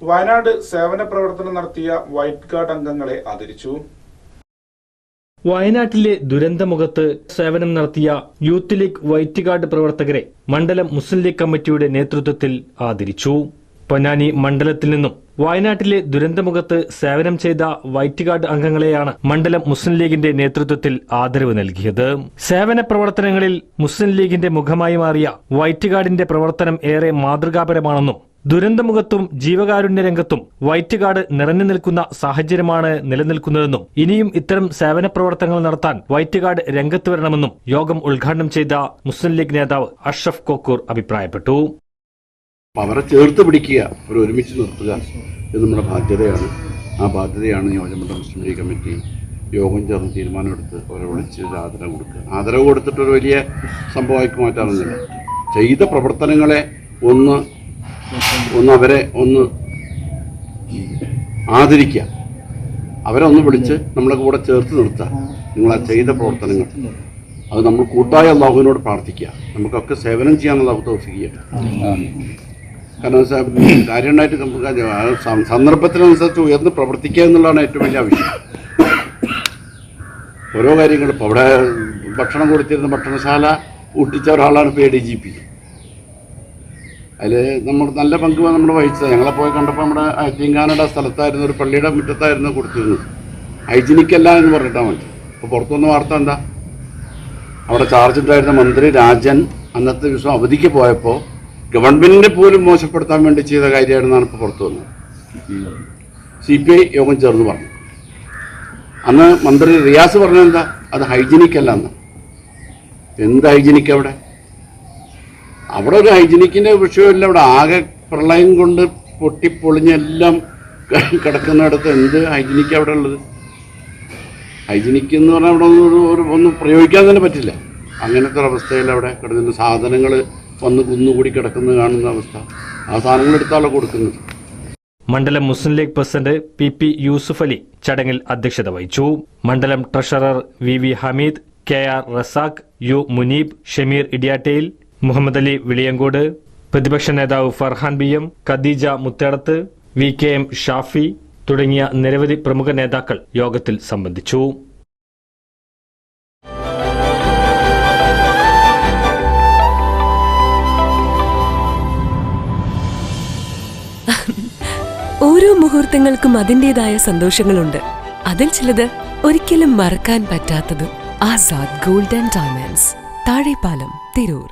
വയനാട് സേവന പ്രവർത്തനം നടത്തിയ വൈറ്റ് ഗാർഡ് അംഗങ്ങളെ ആദരിച്ചു. വയനാട്ടിലെ ദുരന്തമുഖത്ത് സേവനം നടത്തിയ യൂത്ത് ലീഗ് വൈറ്റ് ഗാർഡ് പ്രവർത്തകരെ മണ്ഡലം മുസ്ലിം ലീഗ് കമ്മിറ്റിയുടെ നേതൃത്വത്തിൽ ആദരിച്ചു. പൊന്നാനി മണ്ഡലത്തിൽ നിന്നും വയനാട്ടിലെ ദുരന്തമുഖത്ത് സേവനം ചെയ്ത വൈറ്റ് ഗാർഡ് അംഗങ്ങളെയാണ് മണ്ഡലം മുസ്ലിം ലീഗിന്റെ നേതൃത്വത്തിൽ ആദരവ് നൽകിയത്. സേവന പ്രവർത്തനങ്ങളിൽ മുസ്ലിം ലീഗിന്റെ മുഖമായി മാറിയ വൈറ്റ് ഗാർഡിന്റെ പ്രവർത്തനം ഏറെ മാതൃകാപരമാണെന്നും ദുരന്തമുഖത്തും ജീവകാരുണ്യ രംഗത്തും വൈറ്റ് ഗാർഡ് നിറഞ്ഞു നിൽക്കുന്ന സാഹചര്യമാണ് നിലനിൽക്കുന്നതെന്നും ഇനിയും ഇത്തരം സേവന പ്രവർത്തനങ്ങൾ നടത്താൻ വൈറ്റ് ഗാർഡ് രംഗത്ത് വരണമെന്നും യോഗം ഉദ്ഘാടനം ചെയ്ത മുസ്ലിം ലീഗ് നേതാവ് അഷ്റഫ് കോക്കൂർ അഭിപ്രായപ്പെട്ടു. അവരെ ചേർത്ത് പിടിക്കുക, അവരെ ഒരുമിച്ച് നിർത്തുക ഇത് നമ്മുടെ ബാധ്യതയാണ്. ആ ബാധ്യതയാണ് നിയോജകമണ്ഡലം മുസ്ലിം ലീഗ് കമ്മിറ്റി യോഗം ചേർന്ന് തീരുമാനമെടുത്ത് അവരെ വിളിച്ച് ഒരു ആദരവ് കൊടുക്കുക. ആദരവ് കൊടുത്തിട്ടൊരു വലിയ സംഭവമാക്കി മാറ്റാറൊന്നുമില്ല. ചെയ്ത പ്രവർത്തനങ്ങളെ ഒന്ന് അവരെ ആദരിക്കുക, അവരെ വിളിച്ച് നമ്മളെ കൂടെ ചേർത്ത് നിർത്തുക. നിങ്ങളാ ചെയ്ത പ്രവർത്തനങ്ങൾ അത് നമ്മൾ കൂട്ടായ അല്ലാഹുവിനോട് പ്രാർത്ഥിക്കുക. നമുക്കൊക്കെ സേവനം ചെയ്യാനുള്ള അല്ലാഹു തൗഫീഖ് ചെയ്യട്ടെ. കാരണം കാര്യമായിട്ട് സന്ദർഭത്തിനനുസരിച്ച് ഉയർന്ന് പ്രവർത്തിക്കുക എന്നുള്ളതാണ് ഏറ്റവും വലിയ ആവശ്യം. ഓരോ കാര്യങ്ങളും ഇപ്പോൾ അവിടെ ഭക്ഷണം കൊടുത്തിരുന്ന ഭക്ഷണശാല ഊട്ടിച്ച ഒരാളാണ് ഇപ്പോൾ ADGP. അതിൽ നമ്മൾ നല്ല പങ്ക് നമ്മൾ വഹിച്ചത്. ഞങ്ങളെ പോയി കണ്ടപ്പോൾ നമ്മുടെ തീങ്കാനയുടെ സ്ഥലത്തായിരുന്നു, ഒരു പള്ളിയുടെ മുറ്റത്തായിരുന്നു കൊടുത്തിരുന്നത്. ഹൈജീനിക്കല്ല എന്ന് പറഞ്ഞിട്ടാൽ മതി. അപ്പോൾ പുറത്തുനിന്ന് വാർത്ത എന്താ, അവിടെ ചാർജ് ഉണ്ടായിരുന്ന മന്ത്രി രാജൻ അന്നത്തെ ദിവസം അവധിക്ക് പോയപ്പോൾ ഗവൺമെന്റിനെ പോലും മോശപ്പെടുത്താൻ വേണ്ടി ചെയ്ത കാര്യമാണെന്നാണ് ഇപ്പോൾ പുറത്തു വന്നത്. CPI യോഗം ചേർന്ന് പറഞ്ഞു. അന്ന് മന്ത്രി റിയാസ് പറഞ്ഞെന്താ, അത് ഹൈജീനിക്കല്ല എന്ന്. എന്ത് ഹൈജീനിക്ക് അവിടെ ഒരു ഹൈജീനിക്കിൻ്റെ വിഷയമില്ല. അവിടെ ആകെ പ്രളയം കൊണ്ട് പൊട്ടിപ്പൊളിഞ്ഞെല്ലാം കിടക്കുന്നിടത്ത് എന്ത് ഹൈജീനിക്ക് അവിടെ ഉള്ളത്? ഹൈജീനിക്ക് എന്ന് പറഞ്ഞാൽ അവിടെ ഒന്നും പ്രയോഗിക്കാൻ തന്നെ പറ്റില്ല. അങ്ങനത്തെ ഒരു അവസ്ഥയിൽ അവിടെ കിടക്കുന്ന സാധനങ്ങൾ വന്ന് കുന്നുകൂടി കിടക്കുന്നത് കാണുന്ന അവസ്ഥ. ആ സാധനങ്ങൾ എടുത്താണോ കൊടുക്കുന്നത്? മണ്ഡലം മുസ്ലിം ലീഗ് പ്രസിഡന്റ് PP യൂസുഫ് അലി ചടങ്ങിൽ അധ്യക്ഷത വഹിച്ചു. മണ്ഡലം treasurer VV Hameed, KR Razak, U Muneeb, Shameer ഇടിയാട്ടയിൽ, മുഹമ്മദ് അലി വിളിയങ്കോട്, പ്രതിപക്ഷ നേതാവ് ഫർഹാൻ BM, ഖദീജ മുത്തേടത്ത്, VKM ഷാഫി തുടങ്ങിയ നിരവധി പ്രമുഖ നേതാക്കൾ യോഗത്തിൽ സംബന്ധിച്ചു. ഓരോ മുഹൂർത്തങ്ങൾക്കും അതിൻ്റെതായ സന്തോഷങ്ങളുണ്ട്. അതിൽ ചിലത് ഒരിക്കലും മറക്കാൻ പറ്റാത്തതും. Azad gold and diamonds, Thazhepalam, Tirur.